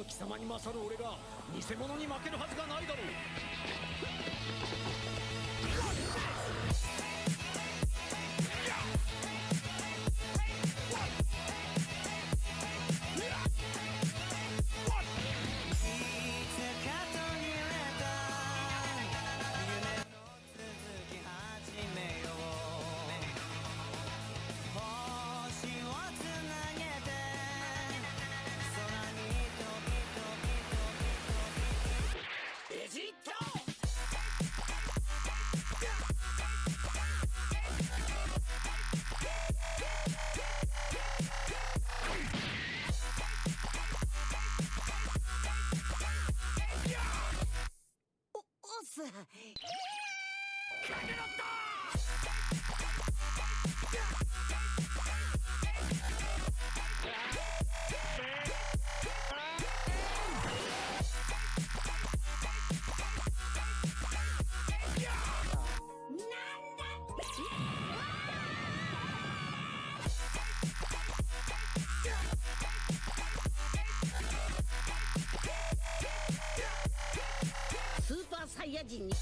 貴様に勝る俺が偽物に負けるはずがないだろう。ベジータおっす。スーパーサイヤ人に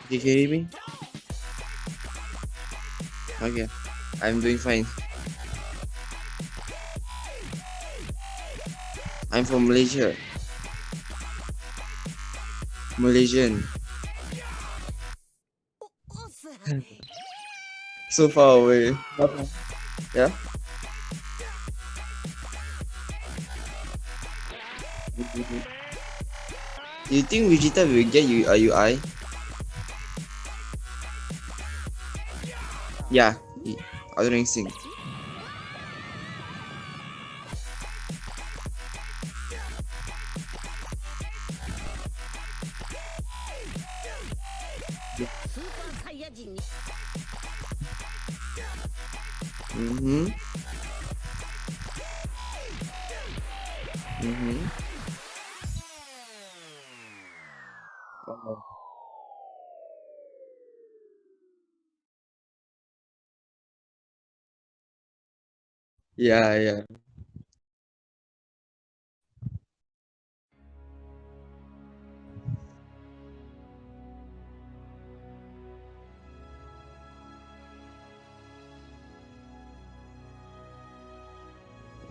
Can you hear me? Okay, I'm doing fine. I'm from Malaysia. Malaysian. おっす。 So far away. Yeah? Do you think Vegeta will get you a UI? Yeah, other instinct. Yeah. スーパーサイヤ人に Mm-hmm. Mm-hmm. Oh. Yeah, yeah.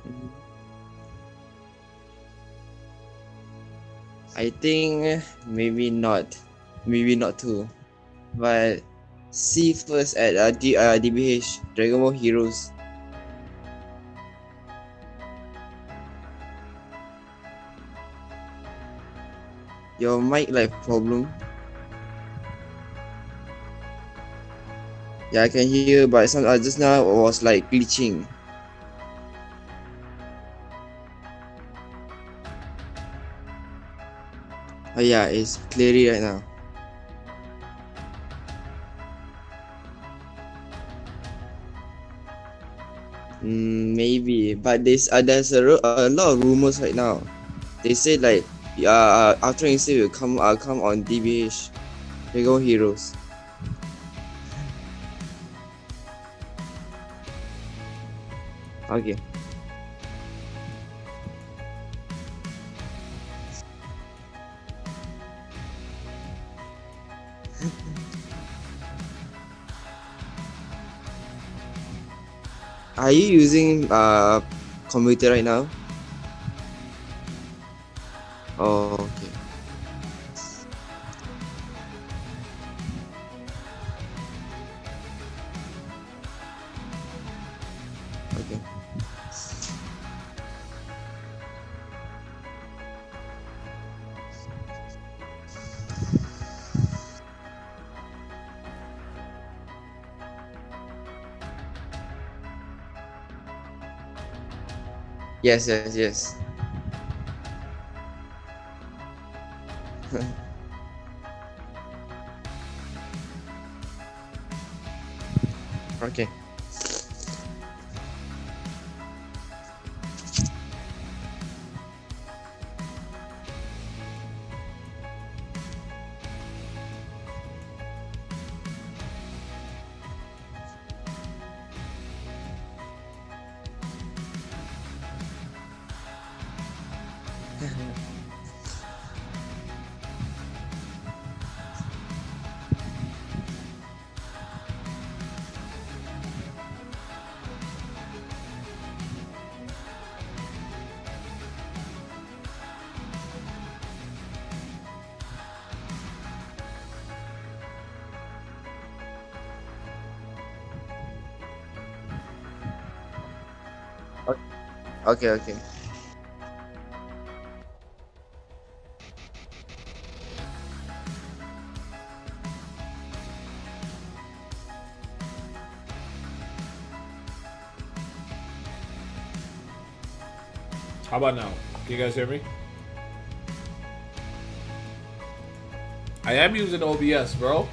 Mhm. I think maybe not too, but see first at DBH Dragon Ball Heroes. Your mic like problem. Yeah, I can hear you, but some just now was like glitching. Oh yeah, it's clearly right now. Maybe, but there's a lot of rumors right now. They say like after Instinct will come on DBH Lego Heroes. Okay. Are you using computer right now? Oh, okay. Okay. Yes, yes, yes. Okay. Okay, okay. How about now? Can you guys hear me? I am using OBS, bro.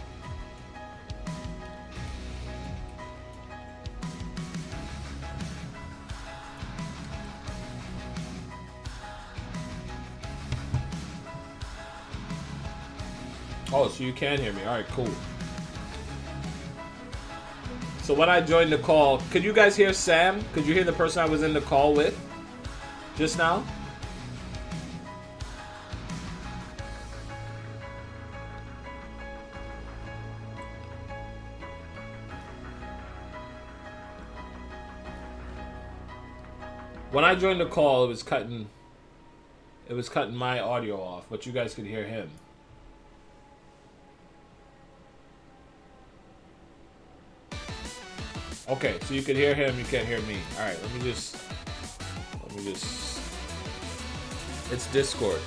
Oh, so you can hear me. All right, cool. So when I joined the call, could you guys hear Sam? Could you hear the person I was in the call with just now? When I joined the call, it was cutting my audio off, but you guys could hear him. Okay, so you can hear him, you can't hear me. All right, let me just. It's Discord.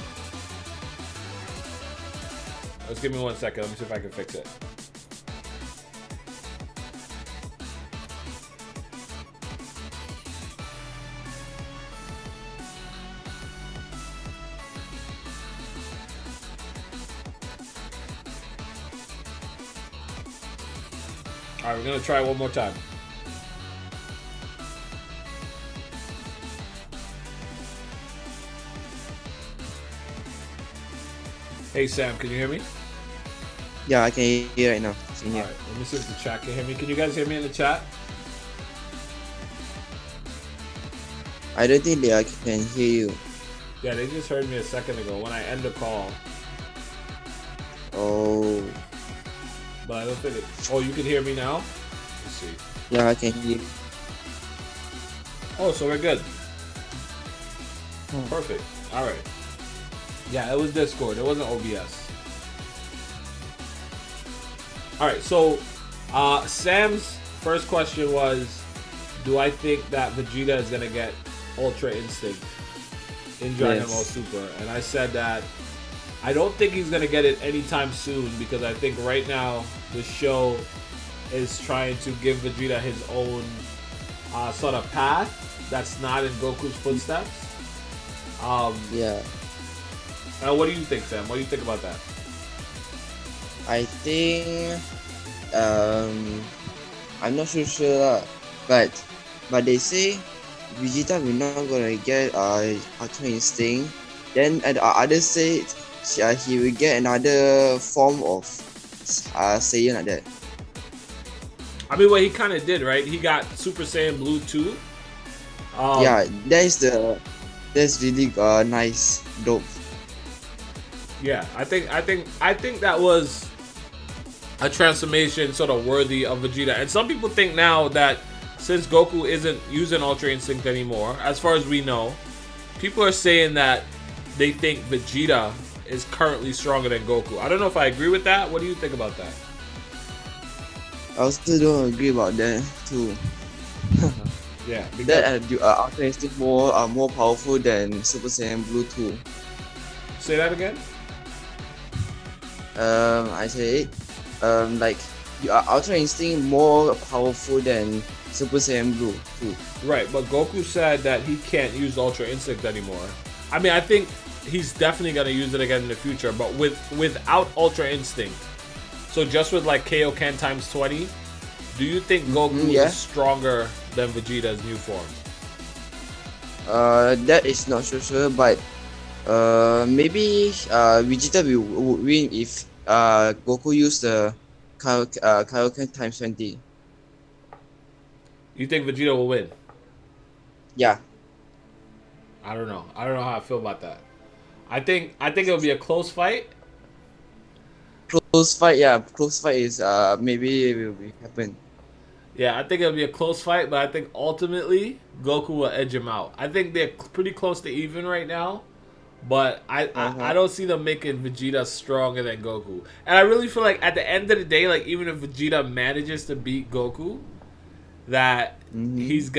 Let's give me 1 second. Let me see if I can fix it. All right, we're gonna try one more time. Hey Sam, can you hear me? Yeah, I can hear right now. Can All hear. right, let me see if the chat can hear me. Can you guys hear me in the chat? I don't think they can hear you. Yeah, they just heard me a second ago when I end the call. Oh. But I don't think it. Oh, you can hear me now? Let's see. Yeah, I can hear you. Oh, so we're good. Perfect. All right. Yeah, it was Discord. It wasn't OBS. All right. So, Sam's first question was, do I think that Vegeta is gonna get Ultra Instinct in Dragon Yes. Ball Super? And I said that I don't think he's gonna get it anytime soon because I think right now the show is trying to give Vegeta his own sort of path that's not in Goku's footsteps. Yeah. What do you think, Sam? What do you think about that? I think I'm not so sure lah. But they say Vegeta will not gonna get Ultra Instinct. Then others say he will get another form of Saiyan like that. I mean, well, he kind of did, right? He got Super Saiyan Blue 2. Yeah, that's really nice, dope. Yeah, I think that was a transformation sort of worthy of Vegeta. And some people think now that since Goku isn't using Ultra Instinct anymore, as far as we know, people are saying that they think Vegeta is currently stronger than Goku. I don't know if I agree with that. What do you think about that? I also don't agree about that too. Yeah, because That Ultra Instinct more powerful than Super Saiyan Blue 2. say that again. I say like Ultra Instinct more powerful than Super Saiyan Blue too. Right, but Goku said that he can't use Ultra Instinct anymore. I mean, I think he's definitely gonna use it again in the future, but without Ultra Instinct. So just with like Kaioken times 20, do you think Goku yeah. is stronger than Vegeta's new form? That is not so sure, but maybe Vegeta will win if Goku use the Kaioken times 20. You think Vegeta will win? Yeah. I don't know. I don't know how I feel about that. I think it'll be a close fight. Close fight, yeah. Close fight is maybe it will be happen. Yeah, I think it'll be a close fight, but I think ultimately Goku will edge him out. I think they're pretty close to even right now, but I don't see them making Vegeta stronger than Goku. And I really feel like at the end of the day, like even if Vegeta manages to beat Goku, that he's just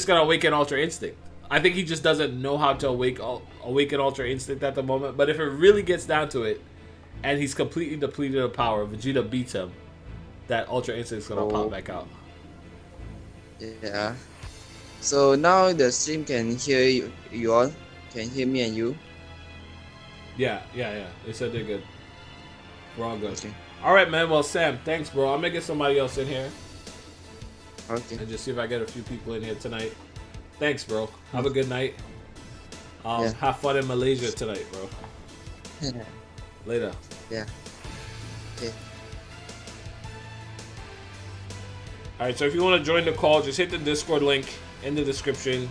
gonna awaken Ultra Instinct. I think he just doesn't know how to awaken Ultra Instinct at the moment. But if it really gets down to it, and he's completely depleted of power, Vegeta beats him, that Ultra Instinct is gonna pop back out. Yeah. So now the stream can hear you all. Can hear me and you. Yeah. They said they're good. We're all good. Okay. All right, man. Well, Sam, thanks, bro. I'm gonna get somebody else in here Okay. and just see if I get a few people in here tonight. Thanks, bro. Have a good night. Yeah. Have fun in Malaysia tonight, bro. Later. Yeah. Okay. Alright, so if you want to join the call, just hit the Discord link in the description.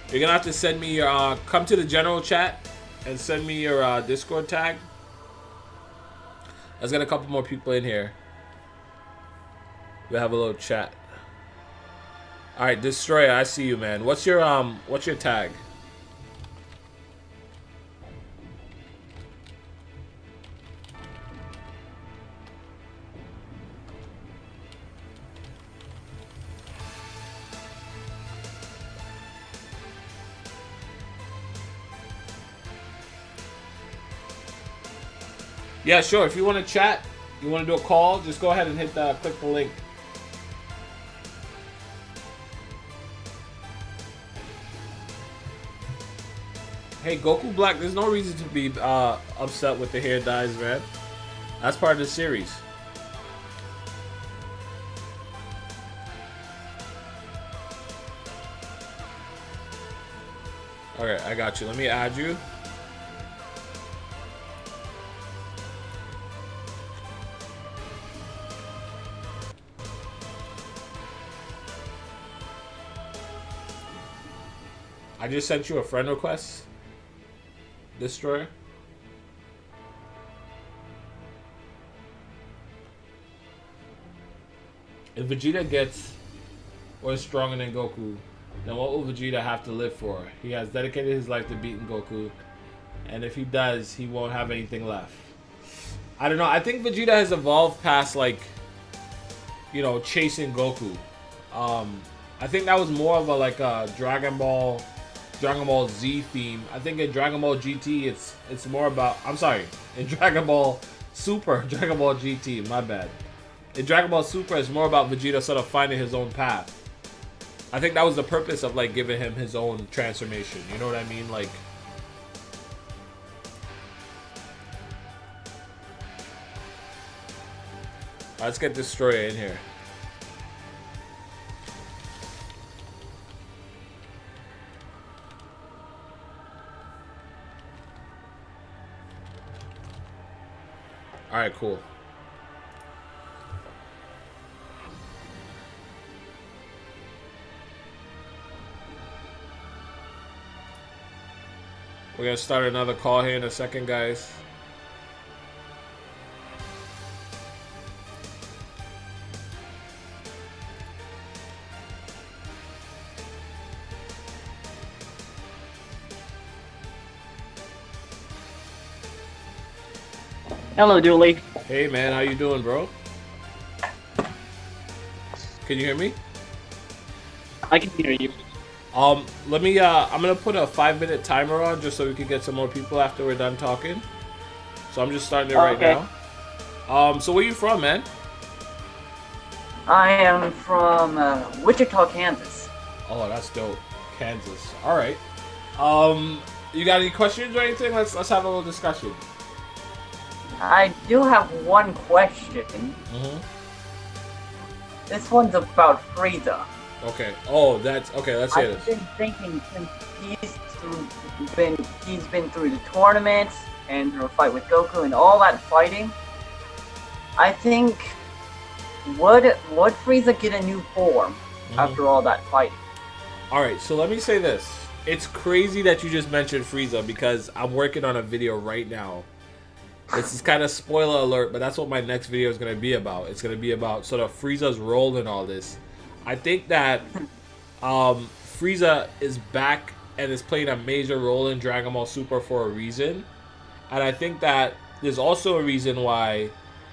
You're going to have to send me your, come to the general chat and send me your Discord tag. Let's get a couple more people in here. We'll have a little chat. Alright, Destroyer, I see you, man. What's your tag? Yeah, sure. If you want to chat, you want to do a call, just go ahead and click the link. Hey, Goku Black, there's no reason to be upset with the hair dyes, man. That's part of the series. Okay, I got you. Let me add you. I just sent you a friend request, Destroyer. If Vegeta gets or is stronger than Goku, then what will Vegeta have to live for? He has dedicated his life to beating Goku, and if he does, he won't have anything left. I don't know. I think Vegeta has evolved past, like, you know, chasing Goku. I think that was more of a Dragon Ball Z theme. I think in Dragon Ball GT, it's more about. I'm sorry, in Dragon Ball Super, Dragon Ball GT. My bad. In Dragon Ball Super, it's more about Vegeta sort of finding his own path. I think that was the purpose of like giving him his own transformation. You know what I mean? Like. Let's get Destroyer in here. Alright, cool. We're gonna start another call here in a second, guys. Hello, Dooley. Hey man, how you doing, bro? Can you hear me? I can hear you. Let me I'm gonna put a 5-minute timer on just so we can get some more people after we're done talking. So I'm just starting it right now. So where you from, man? I am from Wichita, Kansas. Oh, that's dope. Kansas. All right. You got any questions or anything? Let's have a little discussion. I do have one question. Mm-hmm. This one's about Frieza. Okay. Oh, that's okay. Let's hear I've this. been thinking since he's been through the tournaments and through a fight with Goku and all that fighting. I think would Frieza get a new form after all that fighting? All right. So let me say this. It's crazy that you just mentioned Frieza because I'm working on a video right now. This is kind of spoiler alert, but that's what my next video is going to be about. It's going to be about sort of Frieza's role in all this. I think that Frieza is back and is playing a major role in Dragon Ball Super for a reason. And I think that there's also a reason why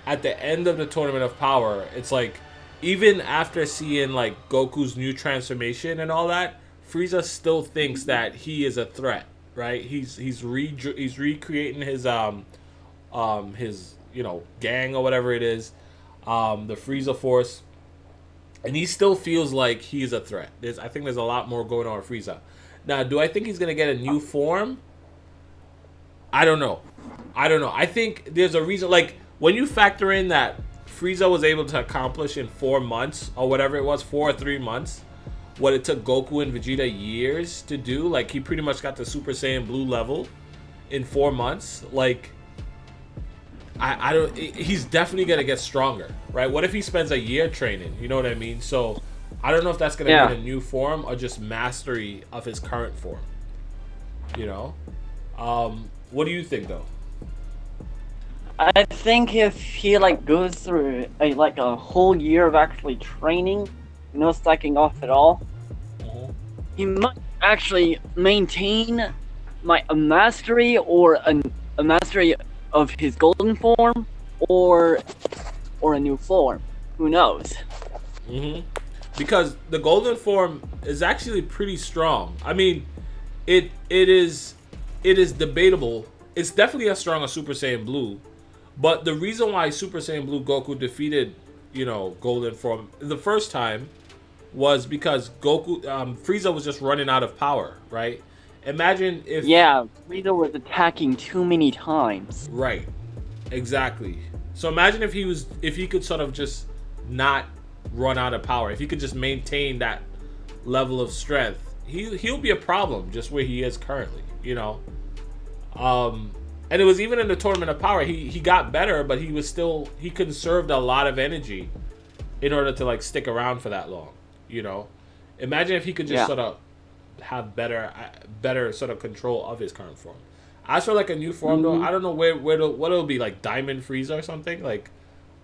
at the end of the Tournament of Power, it's like even after seeing like Goku's new transformation and all that, Frieza still thinks that he is a threat, right? He's recreating his gang or whatever it is, the Frieza Force, and he still feels like he's a threat. I think there's a lot more going on with Frieza. Now, do I think he's gonna get a new form? I don't know. I think there's a reason. Like when you factor in that Frieza was able to accomplish in 4 months or whatever it was, 4 or 3 months, what it took Goku and Vegeta years to do. Like he pretty much got the Super Saiyan Blue level in 4 months. Like I don't. He's definitely gonna get stronger, right? What if he spends a year training? You know what I mean? So I don't know if that's gonna be a new form or just mastery of his current form. You know, what do you think though? I think if he like goes through a whole year of actually training, no slacking off at all, he might actually maintain a mastery or a mastery of his golden form or a new form. Who knows? Because the golden form is actually pretty strong. I mean, it is debatable. It's definitely as strong as Super Saiyan Blue. But the reason why Super Saiyan Blue Goku defeated, golden form the first time was because Frieza was just running out of power, right? Imagine if... Yeah, Frieza was attacking too many times. Right. Exactly. So imagine if he could sort of just not run out of power. If he could just maintain that level of strength, he'll be a problem just where he is currently, And it was even in the Tournament of Power, he got better, but he conserved a lot of energy in order to like stick around for that long, Imagine if he could just sort of have better sort of control of his current form. As for like a new form though, I don't know what it'll be, like Diamond Frieza or something. Like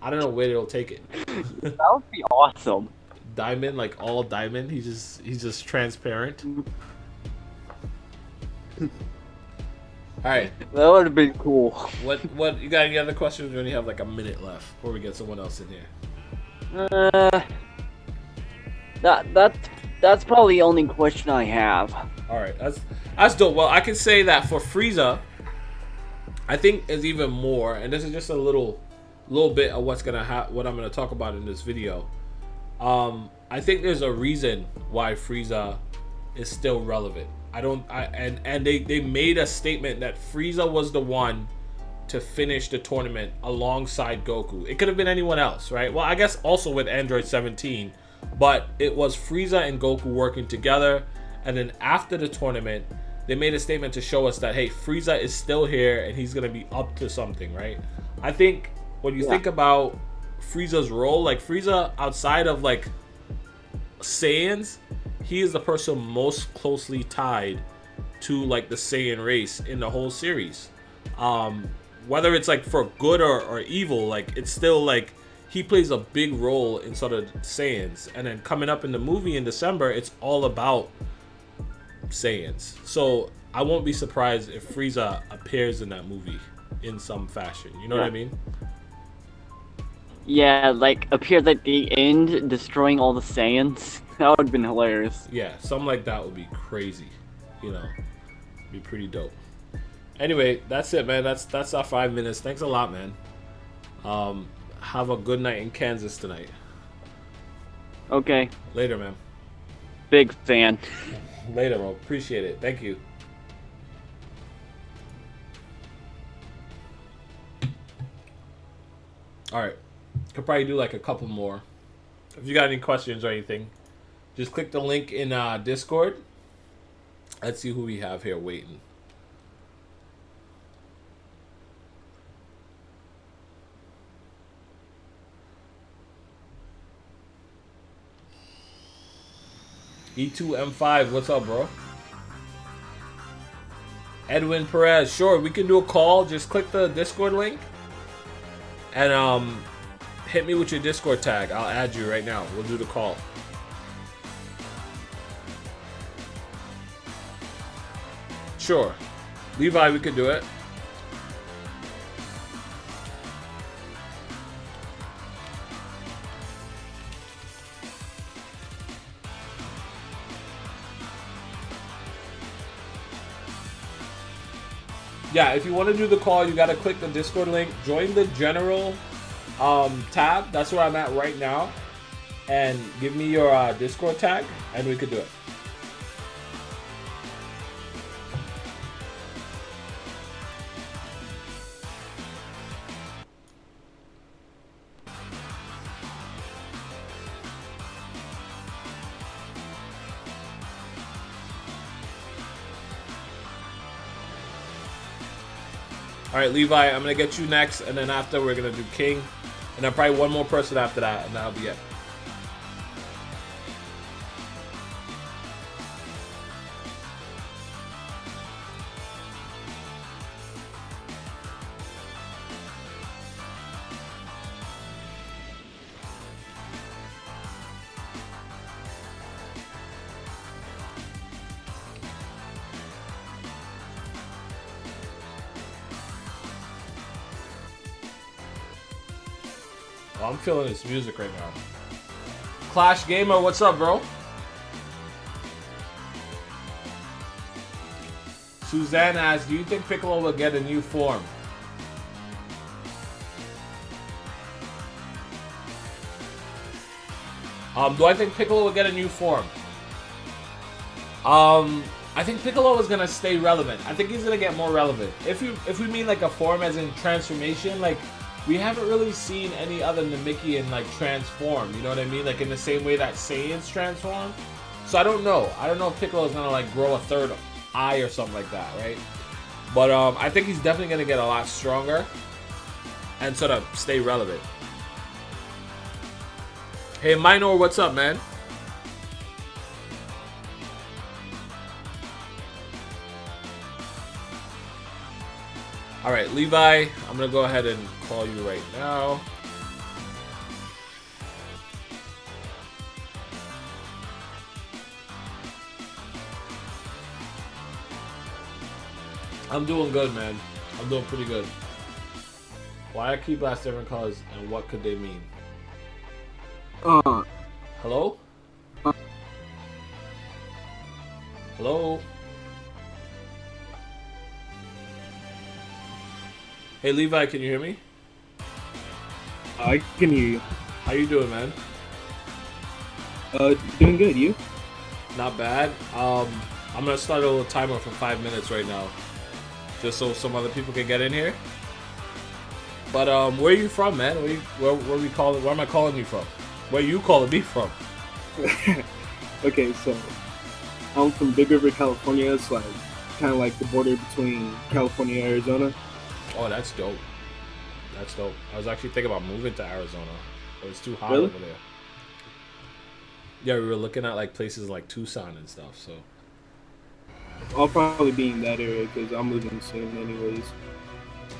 I don't know where it'll take it. That would be awesome. Diamond, like all diamond. He's just transparent. All right. That would have been cool. What you got any other questions? We only have like a minute left before we get someone else in here. That's probably the only question I have. All right, that's dope. Well, I can say that for Frieza, I think is even more, and this is just a little bit of what I'm gonna talk about in this video. I think there's a reason why Frieza is still relevant. And they made a statement that Frieza was the one to finish the tournament alongside Goku. It could have been anyone else, right? Well, I guess also with Android 17, but it was Frieza and Goku working together. And then after the tournament, they made a statement to show us that, hey, Frieza is still here and he's gonna be up to something, right? I think when you think about Frieza's role, like Frieza outside of like Saiyans, he is the person most closely tied to like the Saiyan race in the whole series. Whether it's like for good or evil, like it's still like he plays a big role in sort of Saiyans. And then coming up in the movie in December, it's all about Saiyans. So I won't be surprised if Frieza appears in that movie in some fashion. You know what I mean? Yeah, like appears at the end, destroying all the Saiyans. That would have been hilarious. Yeah, something like that would be crazy. Be pretty dope. Anyway, that's it, man. That's our 5 minutes. Thanks a lot, man. Have a good night in Kansas tonight. Okay, Later, man. big fan. Later, bro. Appreciate it. Thank you. All right. Could probably do like a couple more. If you got any questions or anything, just click the link in Discord. Let's see who we have here waiting. E2M5, what's up, bro? Edwin Perez, sure, we can do a call. Just click the Discord link and hit me with your Discord tag. I'll add you right now. We'll do the call. Sure. Levi, we could do it. Yeah, if you want to do the call, you got to click the Discord link. Join the general tab. That's where I'm at right now. And give me your Discord tag, and we could do it. All right, Levi, I'm going to get you next, and then after we're going to do King, and then probably one more person after that, and that'll be it. Oh, I'm feeling this music right now. Clash Gamer, what's up, bro? Suzanne asks, do you think Piccolo will get a new form? Do I think Piccolo will get a new form? I think Piccolo is gonna stay relevant. I think he's gonna get more relevant. If we mean like a form as in transformation, like we haven't really seen any other Namekian like transform. You know what I mean? Like in the same way that Saiyans transform. So I don't know. I don't know if Piccolo is gonna like grow a third eye or something like that, right? But I think he's definitely gonna get a lot stronger and sort of stay relevant. Hey, Minor, what's up, man? All right, Levi, I'm gonna go ahead and call you right now. I'm doing good, man. I'm doing pretty good. Why are key blasts different colors and what could they mean? Hello? Hello? Hey Levi, can you hear me? I can hear you. How you doing, man? Doing good. You? Not bad. I'm gonna start a little timer for 5 minutes right now, just so some other people can get in here. But where are you from, man? Where am I calling you from? Where you calling me from? Okay, so I'm from Big River, California. It's like kind of like the border between California and Arizona. Oh, that's dope. That's dope. I was actually thinking about moving to Arizona, but it's too hot Really? over there. Yeah, we were looking at like places like Tucson and stuff. So I'll probably be in that area because I'm moving soon, anyways.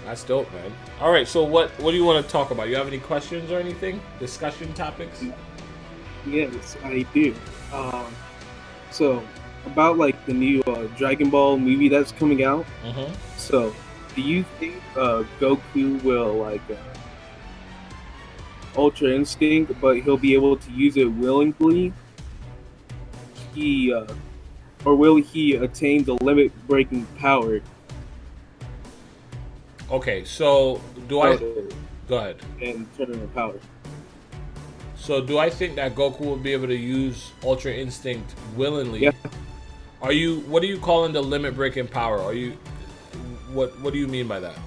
that's dope, man. All right, so what do you want to talk about? You have any questions or anything? Discussion topics? Yes, I do. So about like the new Dragon Ball movie that's coming out. Mm-hmm. So, do you think Goku will like Ultra Instinct, but he'll be able to use it willingly? Or will he attain the limit-breaking power? Okay, so do Go ahead. and tournament power. So do I think that Goku will be able to use Ultra Instinct willingly? Yeah. What are you calling the limit breaking power? What do you mean by that?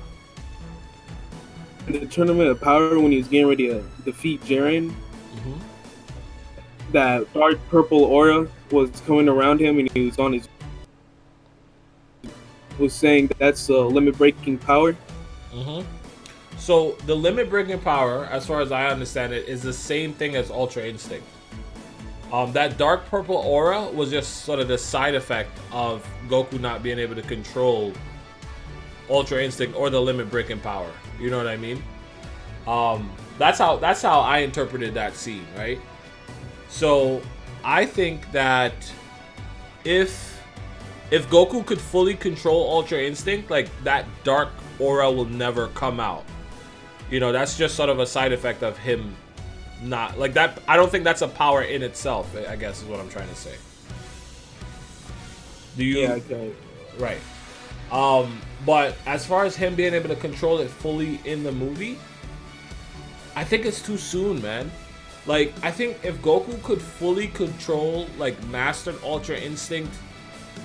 In the tournament of power, when he was getting ready to defeat Jiren, that dark purple aura was coming around him, and he was on his was saying that's limit breaking power. So the limit breaking power, as far as I understand it, is the same thing as Ultra Instinct. That dark purple aura was just sort of the side effect of Goku not being able to control Ultra Instinct or the limit breaking power. You know what I mean? That's how I interpreted that scene, right? So I think that if Goku could fully control Ultra Instinct, like that dark aura will never come out. You know, that's just sort of a side effect of him not like that. I don't think that's a power in itself, I guess is what I'm trying to say. Do you? Yeah, okay. Right. But as far as him being able to control it fully in the movie, I think it's too soon, man. Like, I think if Goku could fully control, like, mastered Ultra Instinct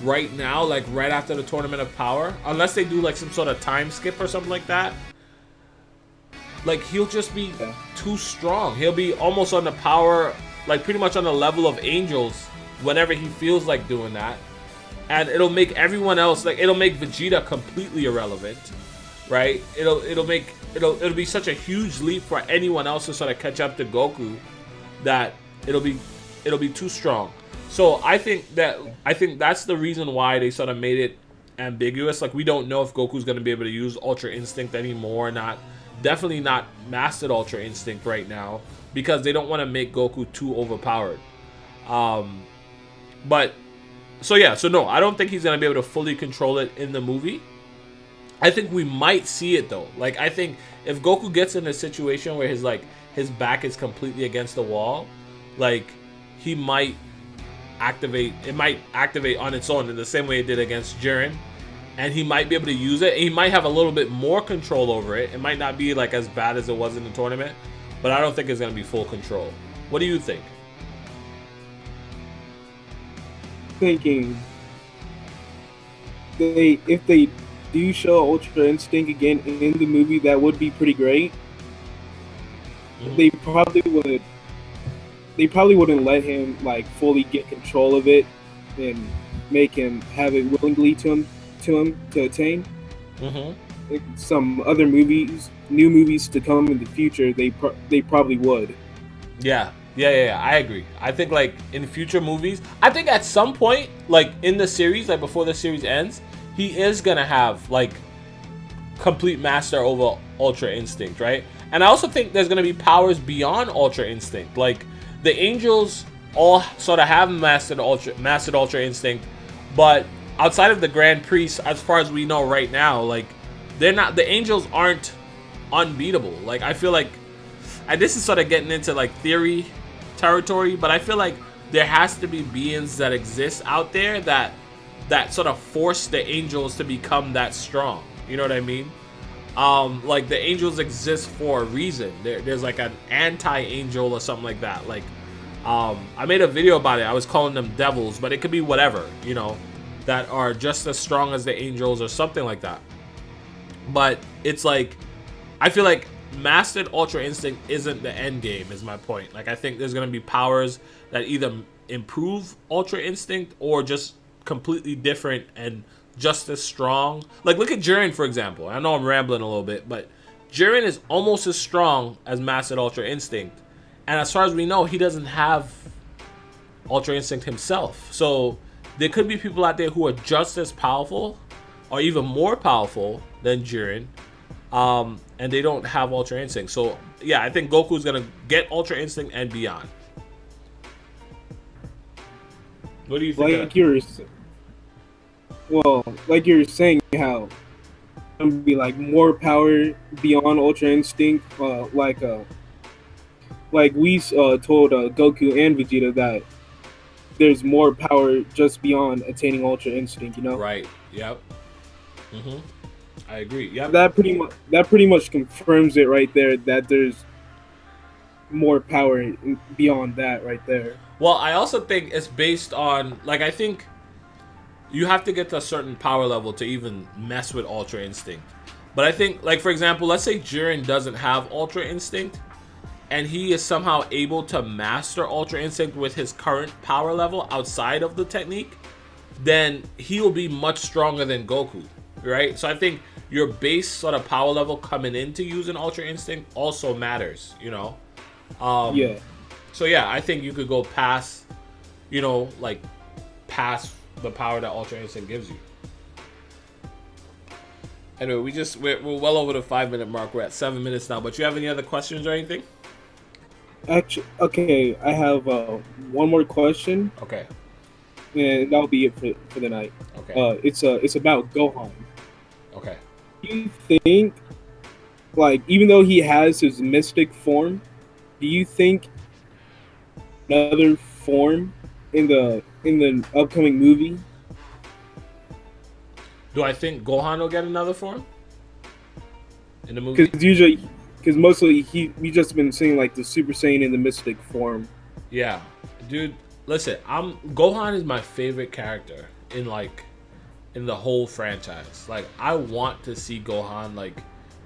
right now, like, right after the Tournament of Power, unless they do, like, some sort of time skip or something like that, like, he'll just be too strong. He'll be almost on the power, like, pretty much on the level of angels whenever he feels like doing that. And it'll make everyone else, like, it'll make Vegeta completely irrelevant, right? It'll be such a huge leap for anyone else to sort of catch up to Goku that it'll be too strong. So I think that's the reason why they sort of made it ambiguous. Like, we don't know if Goku's going to be able to use Ultra Instinct anymore or not. Definitely not mastered Ultra Instinct right now because they don't want to make Goku too overpowered. So no, I don't think he's going to be able to fully control it in the movie. I think we might see it though. Like, I think if Goku gets in a situation where his back is completely against the wall, like, he might activate, it might activate on its own in the same way it did against Jiren, and he might be able to use it. He might have a little bit more control over it. It might not be like as bad as it was in the tournament, but I don't think it's going to be full control. What do you think? Thinking if they do show Ultra Instinct again in the movie, that would be pretty great. They probably wouldn't let him like fully get control of it and make him have it willingly to attain. Like some other movies, new movies to come in the future, they probably would. Yeah, I agree. I think, like, in future movies, I think at some point, like, in the series, like, before the series ends, he is gonna have, like, complete master over Ultra Instinct, right? And I also think there's gonna be powers beyond Ultra Instinct. Like, the angels all sort of have mastered Ultra Instinct, but outside of the Grand Priest, as far as we know right now, like, the angels aren't unbeatable. Like, I feel like, and this is sort of getting into, like, theory territory, but I feel like there has to be beings that exist out there that sort of force the angels to become that strong. You know what I mean? Like, the angels exist for a reason. There's like an anti-angel or something like that. Like, I made a video about it. I was calling them devils, but it could be whatever, you know, that are just as strong as the angels or something like that. But it's like, I feel like mastered Ultra Instinct isn't the end game, is my point. Like, I think there's going to be powers that either improve Ultra Instinct or just completely different and just as strong. Like, look at Jiren, for example. I know I'm rambling a little bit, but Jiren is almost as strong as mastered Ultra Instinct. And as far as we know, he doesn't have Ultra Instinct himself. So there could be people out there who are just as powerful or even more powerful than Jiren, and they don't have Ultra Instinct. So yeah, I think Goku's gonna get Ultra Instinct and beyond. What do you think? Like you're saying, how gonna be like more power beyond Ultra Instinct, like we told Goku and Vegeta that there's more power just beyond attaining Ultra Instinct, you know? Right. Yep. I agree. Yeah. That pretty much confirms it right there that there's more power beyond that right there. Well, I also think it's based on like I think you have to get to a certain power level to even mess with Ultra Instinct. But I think, like for example, let's say Jiren doesn't have Ultra Instinct, and he is somehow able to master Ultra Instinct with his current power level outside of the technique, then he will be much stronger than Goku, right? So I think your base sort of power level coming into using Ultra Instinct also matters, you know? Yeah. So yeah, I think you could go past, you know, like past the power that Ultra Instinct gives you. Anyway, we're well over the 5-minute mark. We're at 7 minutes now. But you have any other questions or anything? Actually, okay, I have one more question, Okay. and that'll be it for the night. Okay. It's about Gohan. Okay. Do you think, like, even though he has his mystic form, do you think another form in the upcoming movie? Do I think Gohan will get another form in the movie? Because mostly we just been seeing like the Super Saiyan in the mystic form. Yeah, dude. Listen, Gohan is my favorite character in the whole franchise. Like, I want to see Gohan like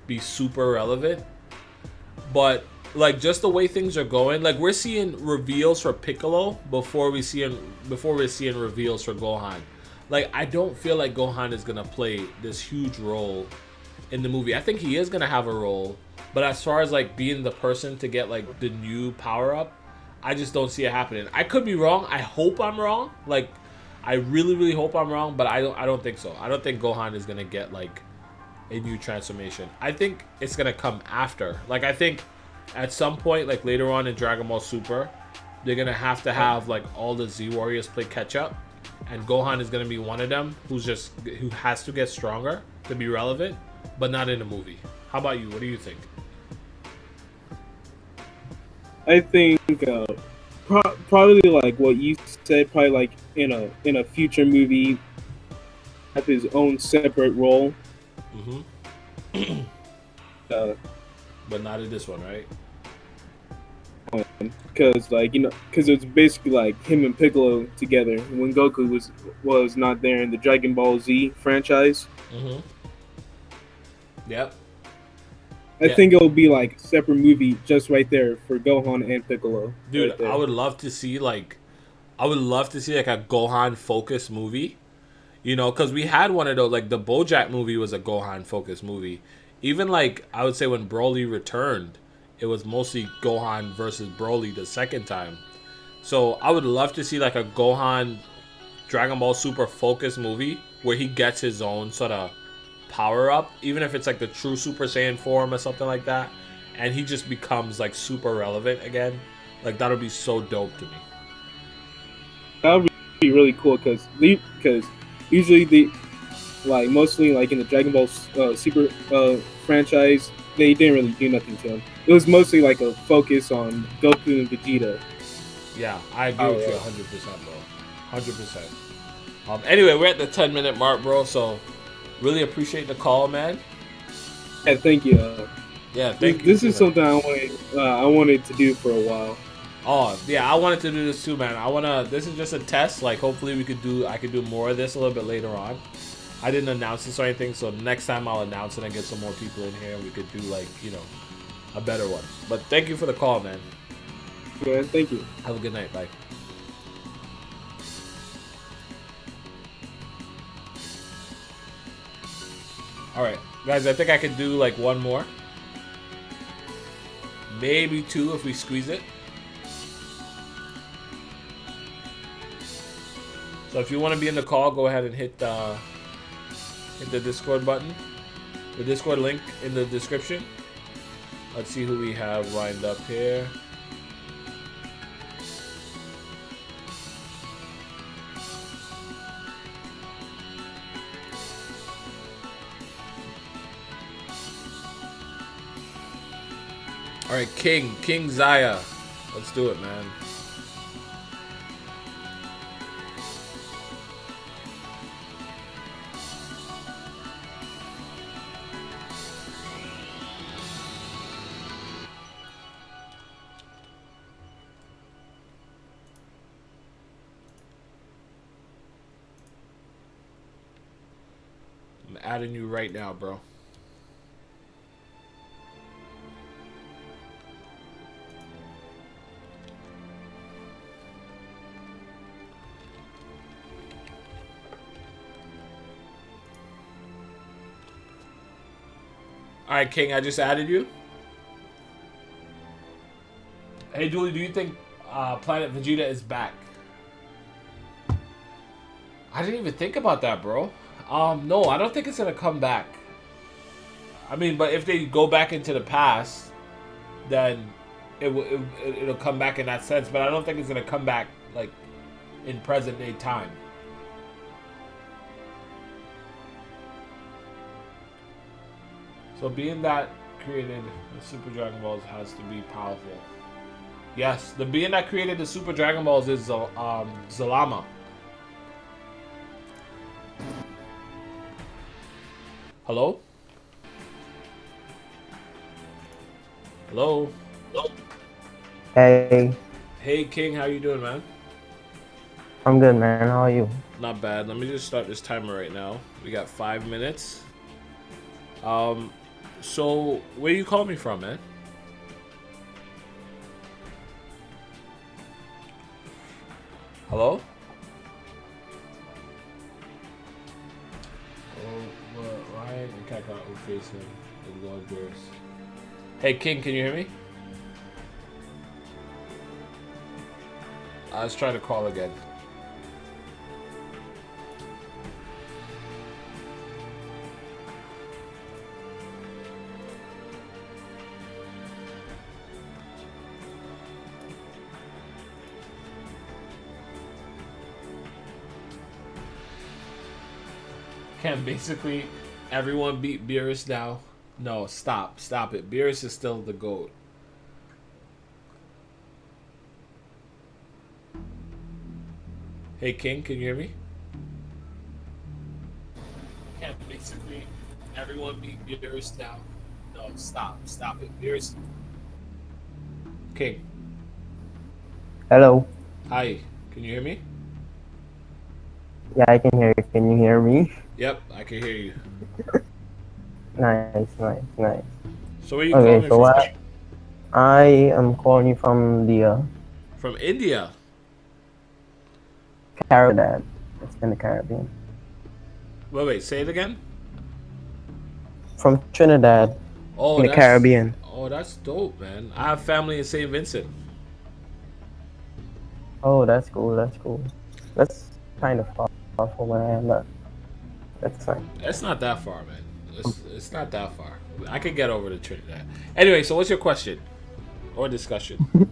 be super relevant, but like just the way things are going, like we're seeing reveals for Piccolo before we're seeing reveals for Gohan. Like, I don't feel like Gohan is gonna play this huge role in the movie. I think he is gonna have a role, but as far as like being the person to get like the new power up, I just don't see it happening. I could be wrong. I hope I'm wrong. Like, I really, really hope I'm wrong, but I don't think so. I don't think Gohan is gonna get like a new transformation. I think it's gonna come after. Like, I think at some point, like later on in Dragon Ball Super, they're gonna have to have like all the Z Warriors play catch up, and Gohan is gonna be one of them who has to get stronger to be relevant, but not in the movie. How about you? What do you think? I think probably like what you said. Probably like in a future movie, have his own separate role. Mm-hmm. But not in this one, right? Because it's basically like him and Piccolo together when Goku was not there in the Dragon Ball Z franchise. Mm-hmm. Yep. I think it'll be like a separate movie just right there for Gohan and Piccolo. Dude, right, I would love to see like a Gohan focused movie. You know, because we had one of those, like the BoJack movie was a Gohan focused movie. Even like I would say when Broly returned, it was mostly Gohan versus Broly the second time. So I would love to see like a Gohan Dragon Ball Super focused movie where he gets his own sort of power up, even if it's like the true Super Saiyan form or something like that, and he just becomes like super relevant again. Like, that would be so dope to me. That would be really cool because usually mostly like in the Dragon Ball Super franchise, they didn't really do nothing to him. It was mostly like a focus on Goku and Vegeta. Yeah, I agree with you 100%, bro. 100%. Anyway, we're at the 10-minute mark, bro, so really appreciate the call, man. Yeah, thank you. Yeah, thank you. This is something I wanted to do for a while. Oh, yeah, I wanted to do this too, man. This is just a test. Like, hopefully I could do more of this a little bit later on. I didn't announce this or anything, so next time I'll announce it and get some more people in here and we could do, like, you know, a better one. But thank you for the call, man. Yeah, thank you. Have a good night. Bye. Alright, guys, I think I could do, like, one more. Maybe two if we squeeze it. So if you want to be in the call, go ahead and hit the Discord button. The Discord link in the description. Let's see who we have lined up here. Alright, King Zaya. Let's do it, man. adding you right now, bro. All right, King, I just added you. Hey, Julie, do you think Planet Vegeta is back? I didn't even think about that, bro. No, I don't think it's gonna come back. I mean, but if they go back into the past, then it'll come back in that sense. But I don't think it's gonna come back like in present day time. So being that created the Super Dragon Balls has to be powerful. Yes, the being that created the Super Dragon Balls is Zalama. Hello? Hello? Hey, Hey King, how you doing, man? I'm good, man. How are you? Not bad. Let me just start this timer right now. We got 5 minutes. So where you calling me from, man? Hello? Oh, Ryan and Kaka will face him in Lord Beerus. Hey King, can you hear me? Let's try to call again. Can basically everyone beat Beerus now? No, stop it. Beerus is still the GOAT. Hey King, can you hear me? Can basically everyone beat Beerus now? No, stop it. Beerus. King, Hello. hi. Can you hear me? Yeah, I can hear you. Can you hear me? Yep, I can hear you. Nice, nice, nice. So where you calling me Okay, so from? I am calling you from the From India. Caribbean. It's in the Caribbean. Wait, say it again. From Trinidad Oh, in the Caribbean. Oh, that's dope, man. I have family in St. Vincent. Oh, that's cool. That's cool. That's kind of far from where I am, but that's fine. It's not that far, man. It's not that far. I could get over to Trinidad. Anyway, so what's your question or discussion?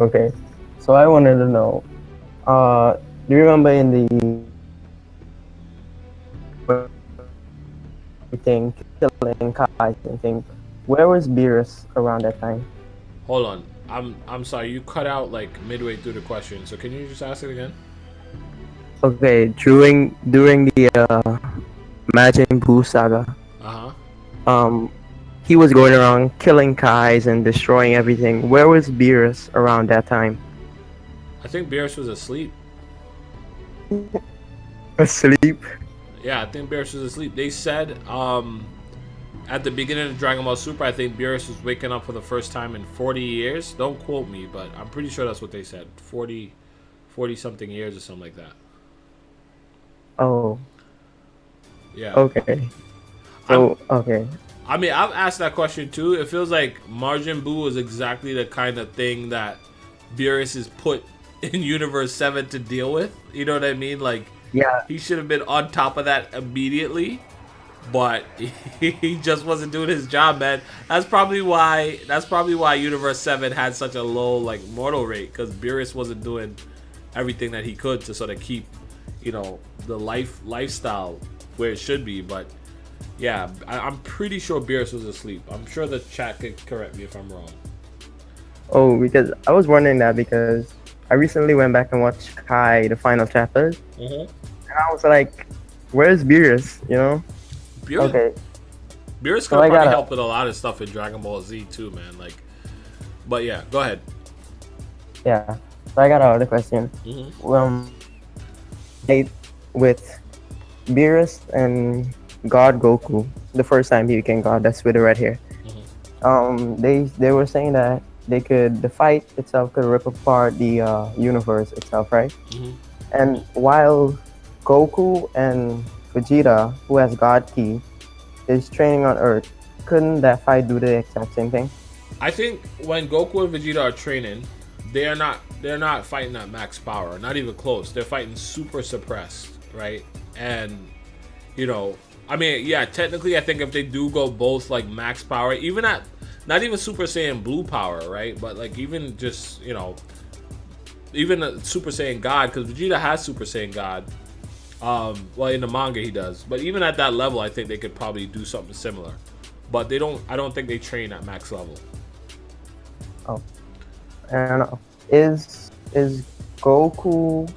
Okay, so I wanted to know, do you remember in the thing, killing Kai and thing, where was Beerus around that time? Hold on. I'm sorry. You cut out like midway through the question. So can you just ask it again? Okay, during the Majin Buu saga, he was going around killing Kais and destroying everything. Where was Beerus around that time? I think Beerus was asleep. Asleep. Yeah, I think Beerus was asleep. They said at the beginning of Dragon Ball Super, I think Beerus was waking up for the first time in 40 years. Don't quote me, but I'm pretty sure that's what they said. 40 something years or something like that. Oh. Yeah. Okay. So okay. I mean, I've asked that question too. It feels like Majin Buu is exactly the kind of thing that Beerus is put in Universe 7 to deal with. You know what I mean? Like, yeah, he should have been on top of that immediately, but he just wasn't doing his job, man. That's probably why Universe 7 had such a low like mortal rate, because Beerus wasn't doing everything that he could to sort of keep, you know, the lifestyle where it should be. But yeah, I'm pretty sure Beerus was asleep. I'm sure the chat could correct me if I'm wrong. Oh, because I was wondering that because I recently went back and watched Kai, the final chapters, and I was like, "Where's Beerus?" You know? Beerus, okay. Beerus could have probably helped with a lot of stuff in Dragon Ball Z too, man. Like, but yeah, go ahead. Yeah. So I got another question. With Beerus and God Goku, the first time he became God, that's with the red hair. They were saying that the fight itself could rip apart the universe itself, right? And while Goku and Vegeta, who has God Key, is training on Earth, couldn't that fight do the exact same thing? I think when Goku and Vegeta are training, they're not fighting at max power, not even close. They're fighting super suppressed, right? And you know, I mean, yeah, technically, I think if they do go both like max power, even at not even Super Saiyan Blue power, right? But like even just even a Super Saiyan God, because Vegeta has Super Saiyan God. Well, in the manga he does, but even at that level, I think they could probably do something similar. But they don't. I don't think they train at max level. Oh, I don't know. Is Goku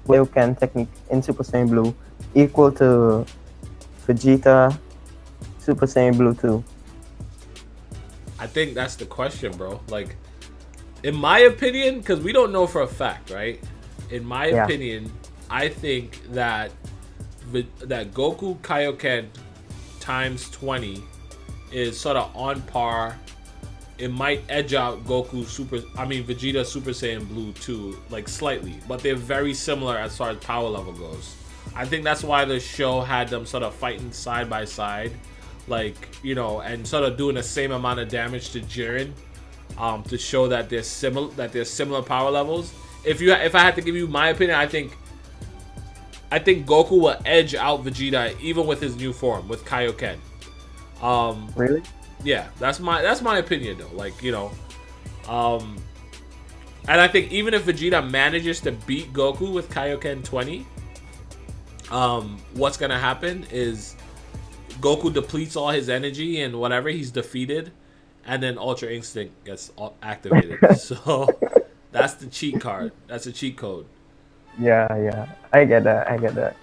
Kaioken technique in Super Saiyan Blue equal to Vegeta Super Saiyan Blue 2? I think that's the question, bro. Like, in my opinion, because we don't know for a fact, right? In my opinion, I think that Goku Kaioken times 20 is sort of on par. It might edge out Vegeta Super Saiyan Blue 2, like slightly, but they're very similar as far as power level goes. I think that's why the show had them sort of fighting side by side, like, and sort of doing the same amount of damage to Jiren, to show that they're similar power levels. If I had to give you my opinion, I think Goku will edge out Vegeta even with his new form with Kaioken. Really? Yeah, that's my opinion though. Like, and I think even if Vegeta manages to beat Goku with Kaioken 20, what's gonna happen is Goku depletes all his energy and whatever, he's defeated, and then Ultra Instinct gets activated. So that's the cheat card. That's a cheat code. Yeah. I get that.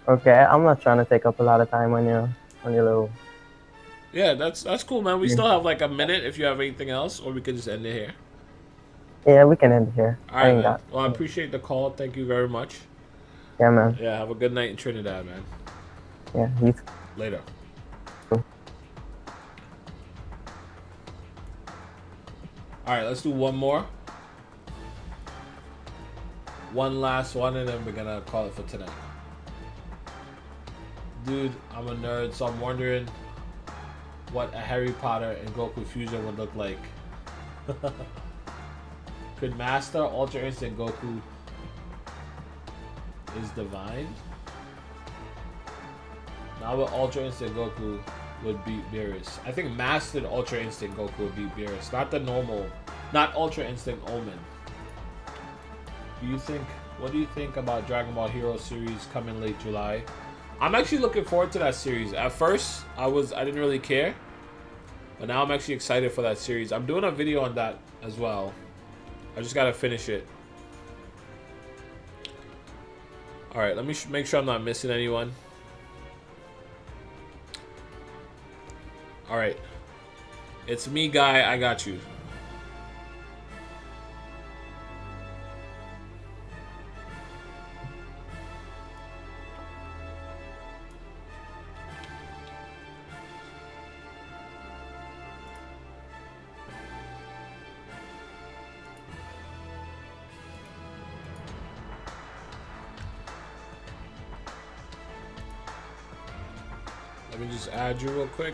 Okay, I'm not trying to take up a lot of time on your little. Yeah, that's cool, man. We still have like a minute if you have anything else, or we could just end it here. Yeah, we can end it here. All right, man. Well, I appreciate the call. Thank you very much. Yeah, man. Yeah, have a good night in Trinidad, man. Yeah, you too. Later. All right, let's do one more. One last one, and then we're gonna call it for tonight. Dude, I'm a nerd, so I'm wondering what a Harry Potter and Goku fusion would look like. Could Master Ultra Instinct Goku is divine? Now with Ultra Instinct Goku would beat Beerus. I think Mastered Ultra Instinct Goku would beat Beerus, not Ultra Instinct Omen. What do you think about Dragon Ball Hero series coming late July? I'm actually looking forward to that series. At first, I didn't really care, but now I'm actually excited for that series. I'm doing a video on that as well. I just gotta finish it. All right, let me make sure I'm not missing anyone. All right, it's me, Guy. I got you. Let me just add you real quick.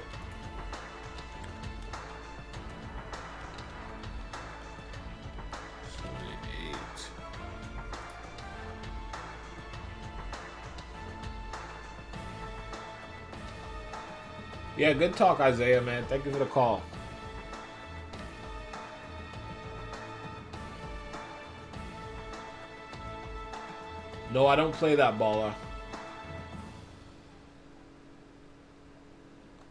Yeah, good talk, Isaiah, man. Thank you for the call. No, I don't play that baller.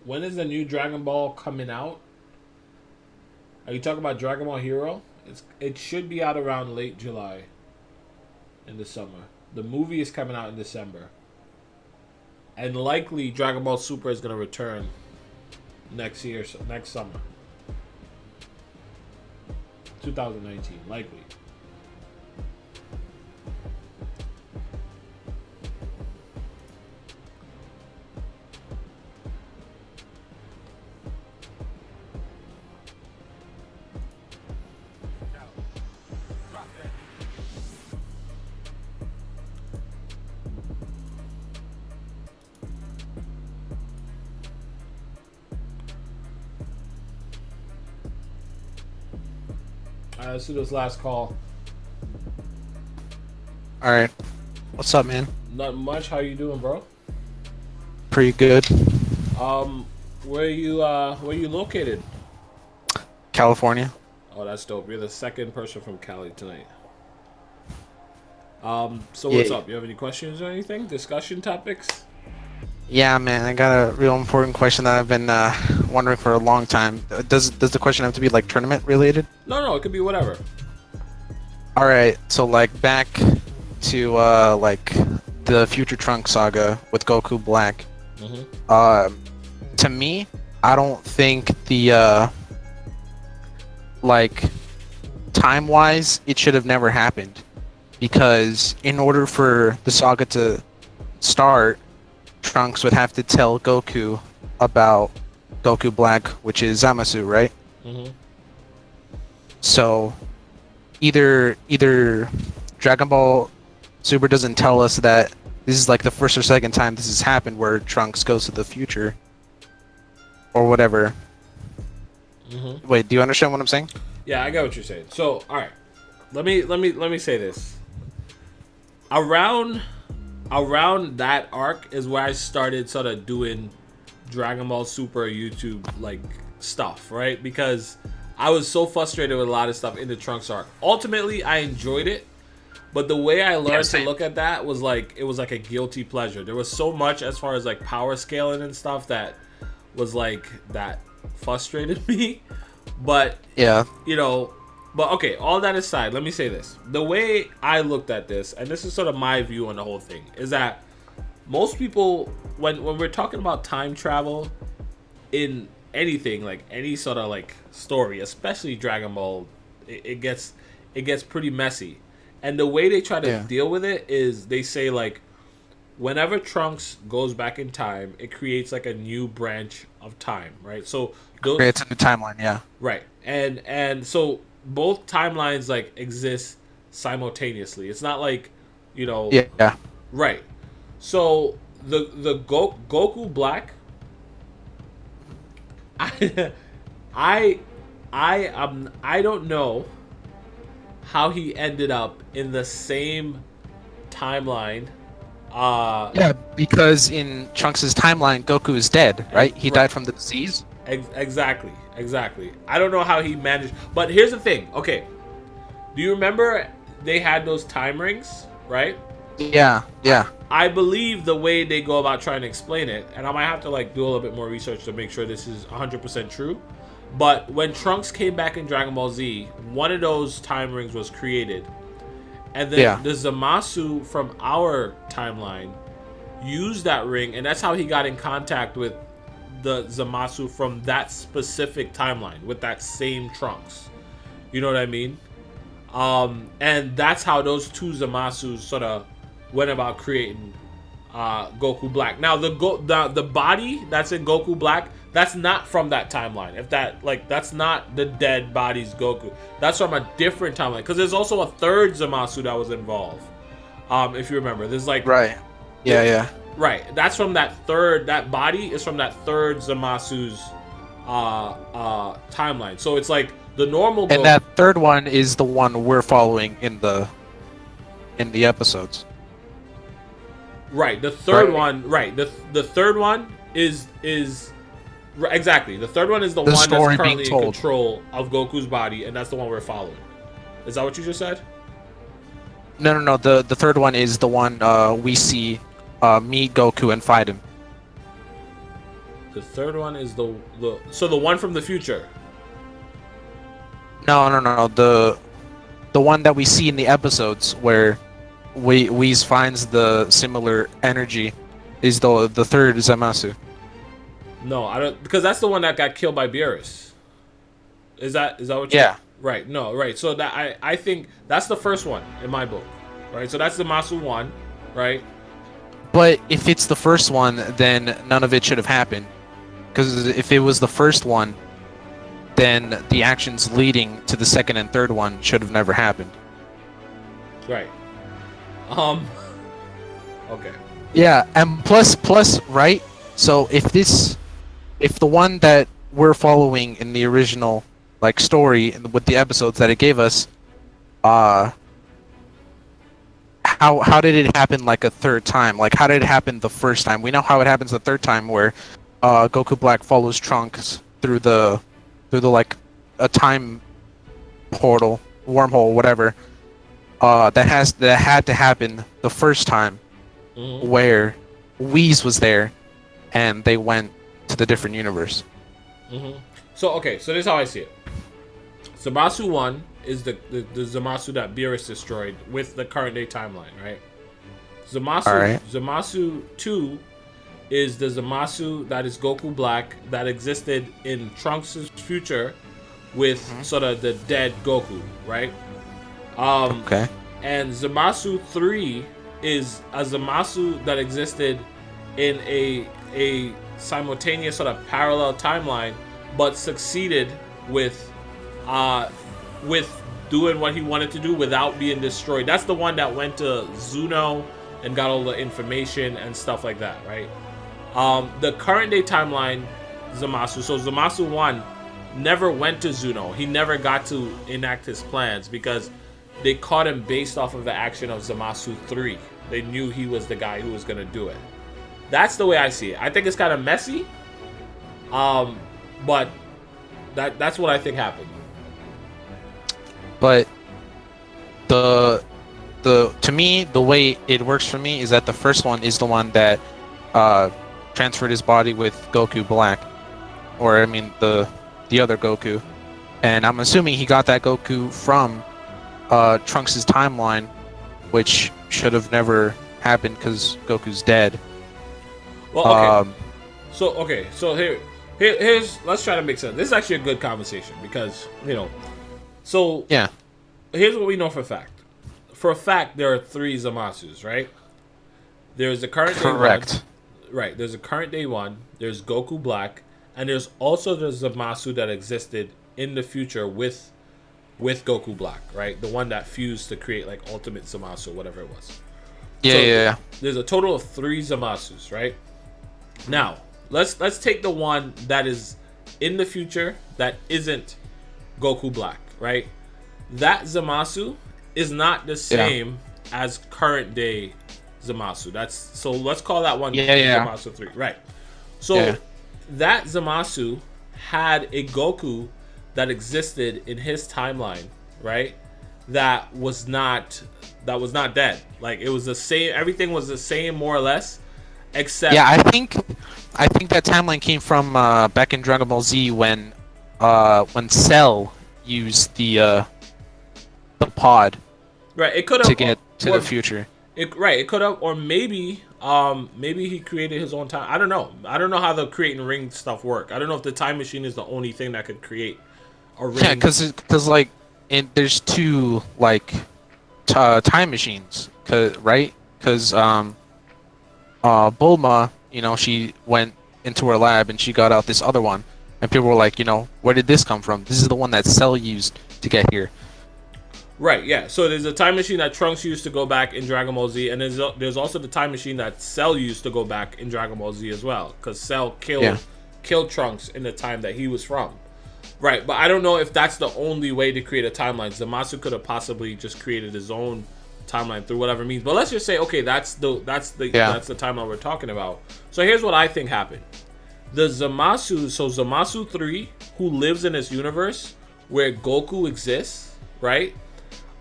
When is the new Dragon Ball coming out? Are you talking about Dragon Ball Hero? It should be out around late July in the summer. The movie is coming out in December. And likely Dragon Ball Super is going to return next summer. 2019, likely. Let's do this last call. All right. What's up, man? Not much. How you doing, bro? Pretty good. Where you located? California. Oh, that's dope. You're the second person from Cali tonight. So Yeah. what's up? You have any questions or anything? Discussion topics? Yeah, man. I got a real important question that I've been wondering for a long time. Does the question have to be like tournament related? No, it could be whatever. All right. So like back to like the Future Trunks saga with Goku Black. To me, I don't think the like time-wise it should have never happened, because in order for the saga to start, Trunks would have to tell Goku about Goku Black, which is Zamasu, right? So either Dragon Ball Super doesn't tell us that this is like the first or second time this has happened where Trunks goes to the future, or whatever. Wait, do you understand what I'm saying? Yeah, I get what you're saying. So, all right, let me say this. Around that arc is where I started sort of doing Dragon Ball Super YouTube like stuff, right? Because I was so frustrated with a lot of stuff in the Trunks arc. Ultimately, I enjoyed it, but the way I learned to look at that was like it was like a guilty pleasure. There was so much as far as like power scaling and stuff that was like that frustrated me. But Yeah. But okay, all that aside, let me say this. The way I looked at this, and this is sort of my view on the whole thing, is that most people, when we're talking about time travel in anything, like any sort of like story, especially Dragon Ball, it gets pretty messy. And the way they try to deal with it is they say like, whenever Trunks goes back in time, it creates like a new branch of time, right? So Creates a new timeline, yeah. Right. And so both timelines like exist simultaneously. It's not like, Yeah. Right. So the Goku Black I don't know how he ended up in the same timeline. Yeah, because in Trunks' timeline, Goku is dead, right? He died from the disease. Exactly. I don't know how he managed, but here's the thing. Okay, do you remember they had those time rings, right? Yeah. I believe the way they go about trying to explain it, and I might have to like do a little bit more research to make sure this is 100% true. But when Trunks came back in Dragon Ball Z, one of those time rings was created, and then the Zamasu from our timeline used that ring, and that's how he got in contact with the Zamasu from that specific timeline with that same Trunks. You know what I mean? And that's how those two Zamasus sort of went about creating Goku Black. Now the body that's in Goku Black, that's not from that timeline. If that that's not the dead body's Goku. That's from a different timeline, because there's also a third Zamasu that was involved. If you remember, there's like Right. Yeah. Right, that's from that body is from that third Zamasu's timeline. So it's like the normal And that third one is the one we're following in the episodes. Right, the third one, right. The third one is exactly. The third one is the one that's currently in control of Goku's body, and that's the one we're following. Is that what you just said? No. The third one is the one we see meet Goku and fight him. The third one is the one from the future. No. The one that we see in the episodes where Whis finds the similar energy is the third Zamasu. No, I don't, because that's the one that got killed by Beerus. Is that what you? Yeah. Right. No. Right. So that I think that's the first one in my book. Right. So that's the Zamasu 1, right? But if it's the first one, then none of it should have happened. Because if it was the first one, then the actions leading to the second and third one should have never happened. Right. Okay. Yeah, and plus, right? So if the one that we're following in the original like story and with the episodes that it gave us, how did it happen like a third time? Like how did it happen the first time? We know how it happens the third time, where Goku Black follows Trunks through the like a time portal, wormhole, whatever. That had to happen the first time, where Whis was there, and they went to the different universe. So okay, so this is how I see it. Zamasu 1 is the Zamasu that Beerus destroyed with the current day timeline, right? Zamasu 2 is the Zamasu that is Goku Black that existed in Trunks' future with sort of the dead Goku, right? Okay. And Zamasu 3 is a Zamasu that existed in a simultaneous sort of parallel timeline, but succeeded with doing what he wanted to do without being destroyed. That's the one that went to Zuno and got all the information and stuff like that, right? The current day timeline Zamasu, so Zamasu 1 never went to Zuno. He never got to enact his plans because they caught him based off of the action of Zamasu 3. They knew he was the guy who was going to do it. That's the way I see it. I think it's kind of messy, but that's what I think happened. But the to me, the way it works for me is that the first one is the one that transferred his body with Goku Black, or I mean the other Goku, and I'm assuming he got that Goku from Trunks' timeline, which should have never happened because Goku's dead. Well, okay. So here's let's try to make sense. This is actually a good conversation because so yeah. Here's what we know for a fact. For a fact, there are 3 Zamasus, right? There's the current day one. Right. There's a current day one. There's Goku Black, and there's also the Zamasu that existed in the future with Goku Black, right? The one that fused to create like Ultimate Zamasu, whatever it was. Yeah. There's a total of 3 Zamasus, right? Now, let's take the one that is in the future that isn't Goku Black, right? That Zamasu is not the same as current day Zamasu. So let's call that one Zamasu 3, right? So that Zamasu had a Goku that existed in his timeline, right? That was not dead. Like it was the same. Everything was the same more or less, except I think that timeline came from back in Dragon Ball Z when Cell used the pod. Right. It could have to get to the future. It could have, or maybe he created his own time. I don't know how the create and ring stuff work. I don't know if the time machine is the only thing that could create a ring. Yeah, because like there's 2 like time machines, right? Because Bulma, she went into her lab and she got out this other one, and people were like, where did this come from? This is the one that Cell used to get here. Right, yeah. So there's a time machine that Trunks used to go back in Dragon Ball Z, and there's also the time machine that Cell used to go back in Dragon Ball Z as well, because Cell killed Trunks in the time that he was from. Right, but I don't know if that's the only way to create a timeline. Zamasu could have possibly just created his own timeline through whatever means. But let's just say, okay, that's the timeline we're talking about. So here's what I think happened. The Zamasu, so Zamasu 3, who lives in this universe where Goku exists, right?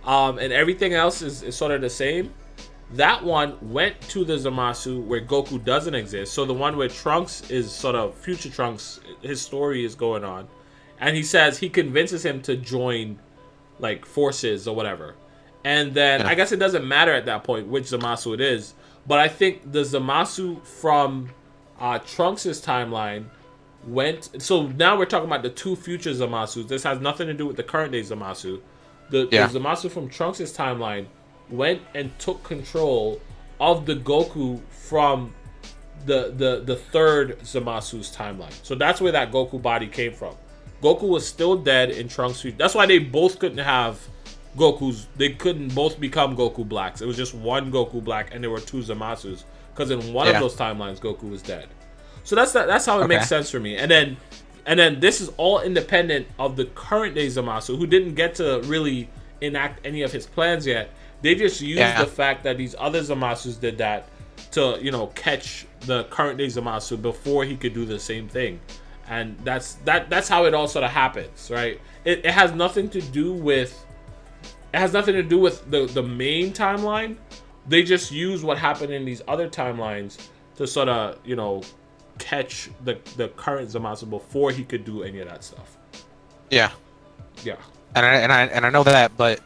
And everything else is sort of the same. That one went to the Zamasu where Goku doesn't exist. So the one where Trunks is sort of future Trunks, his story is going on. And he convinces him to join like forces or whatever. And then I guess it doesn't matter at that point which Zamasu it is. But I think the Zamasu from Trunks' timeline went. So now we're talking about the 2 future Zamasus. This has nothing to do with the current day Zamasu. The Zamasu from Trunks' timeline went and took control of the Goku from the third Zamasu's timeline. So that's where that Goku body came from. Goku was still dead in Trunks' future. That's why they both couldn't have Gokus. They couldn't both become Goku Blacks. It was just one Goku Black, and there were 2 Zamasus. Because in one of those timelines, Goku was dead. So that's how it makes sense for me. And then And then this is all independent of the current day Zamasu, who didn't get to really enact any of his plans yet. They just used the fact that these other Zamasus did that to, you know, catch the current day Zamasu before he could do the same thing. And that's how it all sort of happens, right? It has nothing to do with the main timeline. They just use what happened in these other timelines to sort of, you know, catch the current Zamasu before he could do any of that stuff. Yeah. Yeah. And I know that, but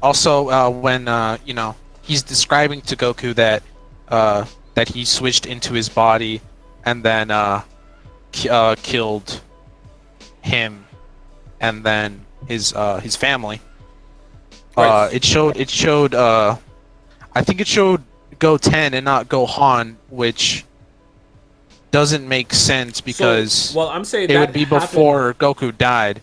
also when you know, he's describing to Goku that that he switched into his body and then killed him and then his family. Right. It showed I think it showed Goten and not Gohan, which doesn't make sense because so, I'm saying it would be before Goku died.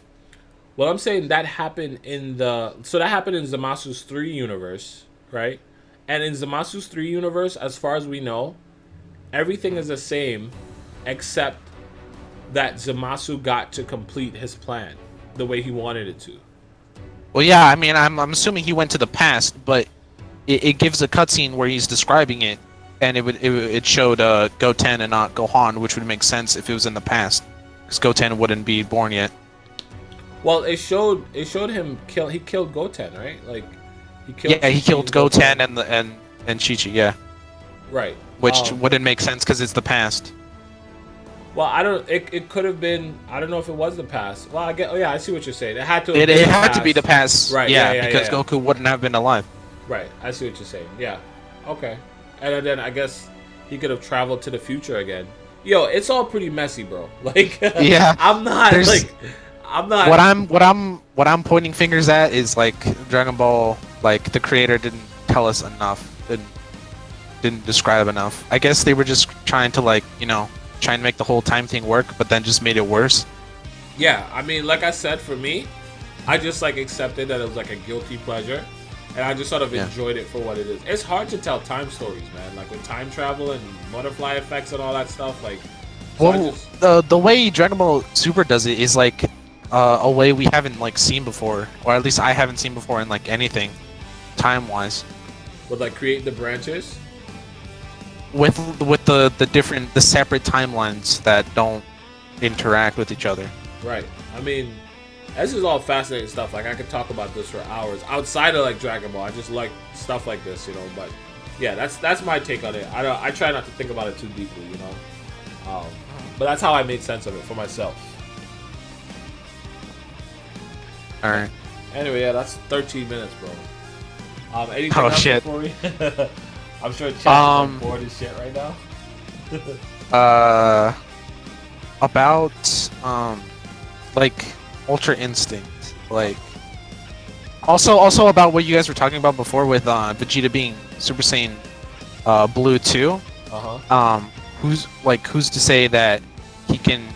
Well, I'm saying that happened in Zamasu's 3 universe, right? And in Zamasu's 3 universe, as far as we know, everything is the same except that Zamasu got to complete his plan the way he wanted it to. Well, yeah, I mean, I'm assuming he went to the past, but it gives a cutscene where he's describing it, and it showed Goten and not Gohan, which would make sense if it was in the past, because Goten wouldn't be born yet. Well, it showed him kill. He killed Goten, right? Like he killed. Yeah, he killed Goten and Chi-Chi. Yeah. Right. Which wouldn't make sense because it's the past. Well, I don't. It could have been. I don't know if it was the past. Well, I get. Oh yeah, I see what you're saying. It had to. It had to be the past. Right. Yeah, because Goku wouldn't have been alive. Right. I see what you're saying. Yeah. Okay. And then I guess he could have traveled to the future again. Yo, it's all pretty messy, bro. Like. Yeah. I'm not. What I'm pointing fingers at is like Dragon Ball. Like the creator didn't tell us enough. Didn't describe enough. I guess they were just trying to, like, you know, try and make the whole time thing work, but then just made it worse. Yeah, I mean, like I said, for me, I just like accepted that it was like a guilty pleasure, and I just sort of enjoyed it for what it is. It's hard to tell time stories, man. Like with time travel and butterfly effects and all that stuff. Like, so the way Dragon Ball Super does it is like a way we haven't like seen before, or at least I haven't seen before in like anything, time wise. With like create the branches. With the separate timelines that don't interact with each other. Right. I mean, this is all fascinating stuff. Like I could talk about this for hours outside of like Dragon Ball. I just like stuff like this, you know. But yeah, that's my take on it. I try not to think about it too deeply, you know. But that's how I made sense of it for myself. All right. Anyway, yeah, that's 13 minutes, bro. Anything else shit. before we? I'm sure chat is bored as shit right now. About like Ultra Instinct, like also about what you guys were talking about before with Vegeta being Super Saiyan Blue 2. Who's to say that he can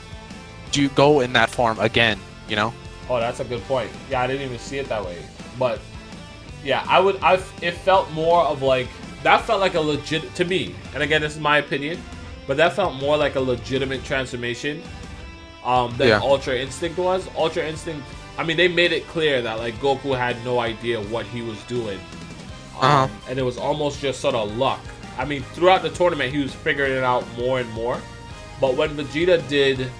go in that form again, you know? Oh, that's a good point. Yeah, I didn't even see it that way. But yeah, it felt more of like, that felt like a legit, to me, and again, this is my opinion, but that felt more like a legitimate transformation than Ultra Instinct was. Ultra Instinct, I mean, they made it clear that like Goku had no idea what he was doing, and it was almost just sort of luck. I mean, throughout the tournament, he was figuring it out more and more, but when Vegeta did,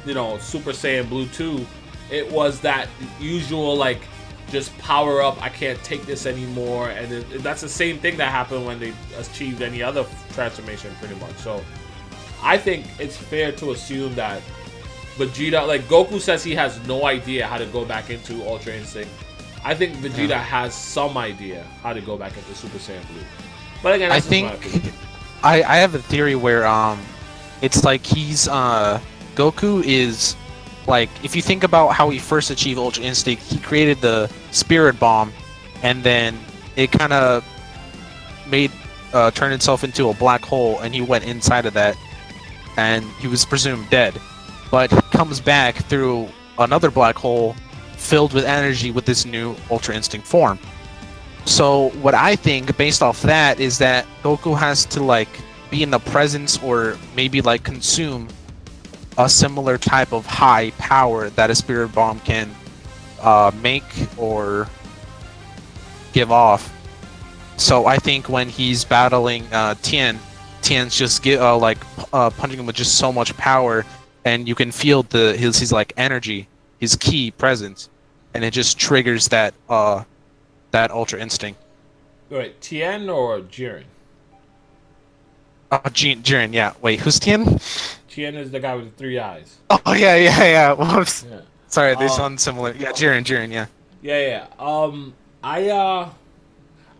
you know, Super Saiyan Blue 2, it was that usual like, just power up, I can't take this anymore, and that's the same thing that happened when they achieved any other transformation, pretty much. So I think it's fair to assume that Vegeta, like Goku says he has no idea how to go back into Ultra Instinct. I think Vegeta has some idea how to go back into Super Saiyan Blue. But again, that's my opinion. I have a theory where it's like he's Goku is, like, if you think about how he first achieved Ultra Instinct, he created the Spirit Bomb, and then it kind of turned itself into a black hole, and he went inside of that, and he was presumed dead. But he comes back through another black hole filled with energy with this new Ultra Instinct form. So what I think, based off that, is that Goku has to, like, be in the presence or maybe, like, consume a similar type of high power that a spirit bomb can make or give off. So I think when he's battling Tien's just punching him with just so much power, and you can feel his like energy, his key presence, and it just triggers that Ultra Instinct. Wait, Tien or Jiren? Jiren, yeah. Wait, who's Tien? Tien is the guy with the 3 eyes. Oh yeah. Whoops. Yeah. Sorry, they sound similar. Yeah, Jiren, yeah. Yeah.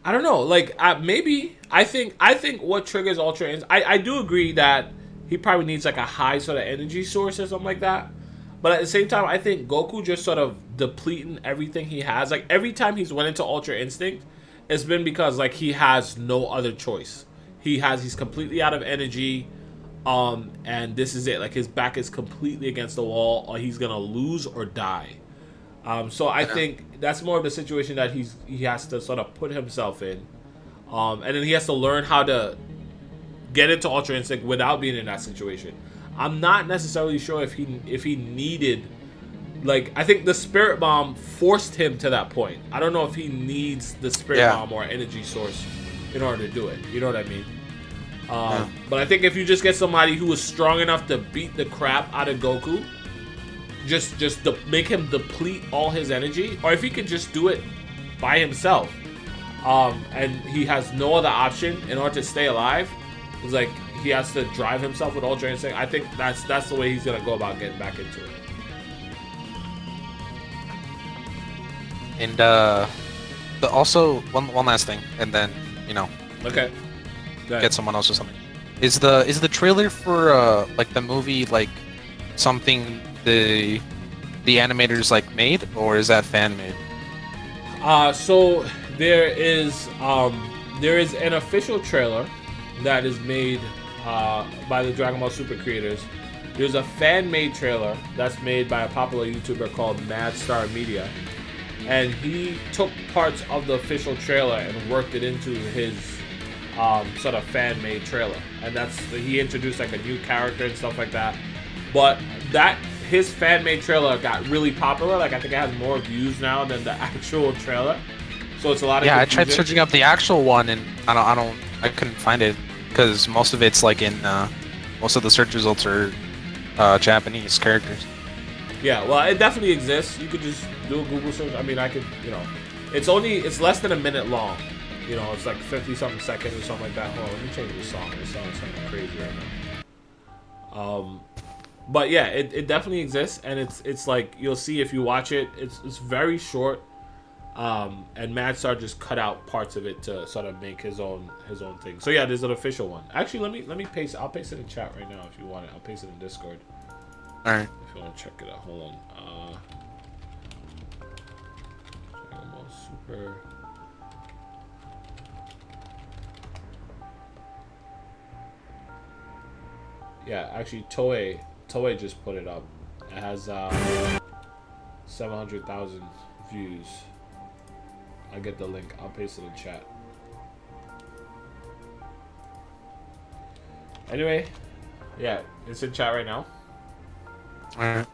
I don't know. Like, maybe I think what triggers Ultra Instinct. I do agree that he probably needs like a high sort of energy source or something like that. But at the same time, I think Goku just sort of depleting everything he has. Like, every time he's went into Ultra Instinct, it's been because like he has no other choice. He's completely out of energy. And this is it. Like, his back is completely against the wall, or he's gonna lose or die. So I think that's more of the situation that he has to sort of put himself in, and then he has to learn how to get into Ultra Instinct without being in that situation. I'm not necessarily sure if he needed, like, I think the Spirit Bomb forced him to that point. I don't know if he needs the Spirit Bomb or energy source in order to do it. You know what I mean? But I think if you just get somebody who is strong enough to beat the crap out of Goku, just make him deplete all his energy, or if he could just do it by himself, and he has no other option in order to stay alive, it's like he has to drive himself with Ultra Instinct. I think that's the way he's gonna go about getting back into it. And also one last thing, and then Okay. get someone else or something. Is the trailer for like the movie like something the animators like made, or is that fan made? So there is an official trailer that is made by the Dragon Ball Super creators. There's a fan-made trailer that's made by a popular YouTuber called Mad Star Media, and he took parts of the official trailer and worked it into his sort of fan-made trailer, and he introduced like a new character and stuff like that. But his fan-made trailer got really popular. Like, I think it has more views now than the actual trailer. So it's a lot of I confusion. tried searching up the actual one, and I couldn't find it because most of it's like in most of the search results are Japanese characters. Yeah, well, it definitely exists. You could just do a Google search. I mean, I could, it's less than a minute long. It's like 50-something seconds or something like that. Hold on, let me change the song. This song is sounding crazy right now. But yeah, it definitely exists, and it's like, you'll see if you watch it. It's very short, and Mad Star just cut out parts of it to sort of make his own thing. So yeah, there's an official one. Actually, let me paste. I'll paste it in chat right now if you want it. I'll paste it in Discord. All right. If you want to check it out, hold on. Dragon Ball Super. Yeah, actually, Toei just put it up. It has 700,000 views. I'll get the link. I'll paste it in chat. Anyway, yeah, it's in chat right now. Alright.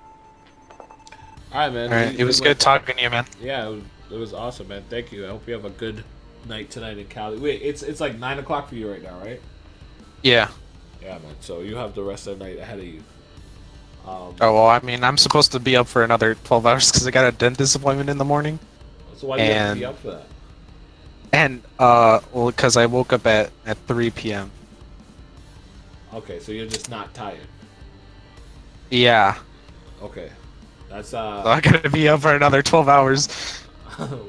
Alright, man. Alright, it was good talking to you, man. Yeah, it was awesome, man. Thank you. I hope you have a good night tonight in Cali. Wait, it's like 9 o'clock for you right now, right? Yeah. Yeah, man. So you have the rest of the night ahead of you. Oh, well, I mean, I'm supposed to be up for another 12 hours because I got a dentist appointment in the morning. So why do you have to be up for that? And, well, because I woke up at 3 p.m. Okay, so you're just not tired. Yeah. Okay. That's, So I gotta be up for another 12 hours.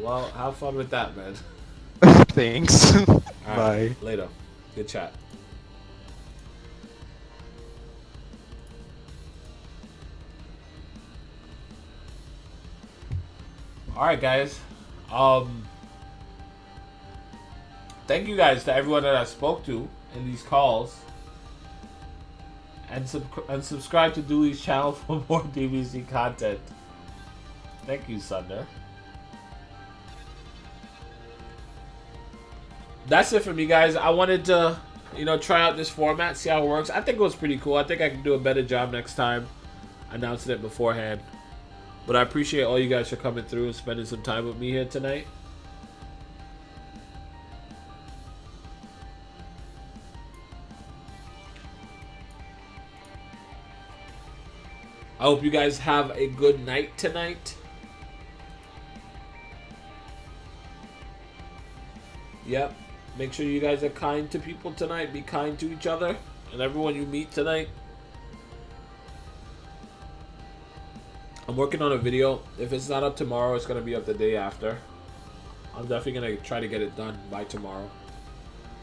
well, have fun with that, man. Thanks. All Bye. right, later. Good chat. Alright, guys. Thank you guys to everyone that I spoke to in these calls. And subscribe to Dooley's channel for more DBZ content. Thank you, Sunder. That's it for me, guys. I wanted to, try out this format, see how it works. I think it was pretty cool. I think I can do a better job next time. announcing it beforehand. But I appreciate all you guys for coming through and spending some time with me here tonight. I hope you guys have a good night tonight. Yep. Make sure you guys are kind to people tonight. Be kind to each other and everyone you meet tonight. I'm working on a video. If it's not up tomorrow, it's going to be up the day after. I'm definitely going to try to get it done by tomorrow.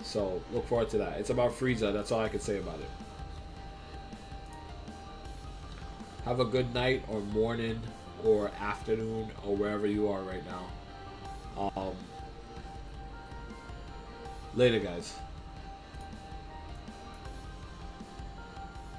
So look forward to that. It's about Frieza. That's all I can say about it. Have a good night or morning or afternoon or wherever you are right now. Later, guys.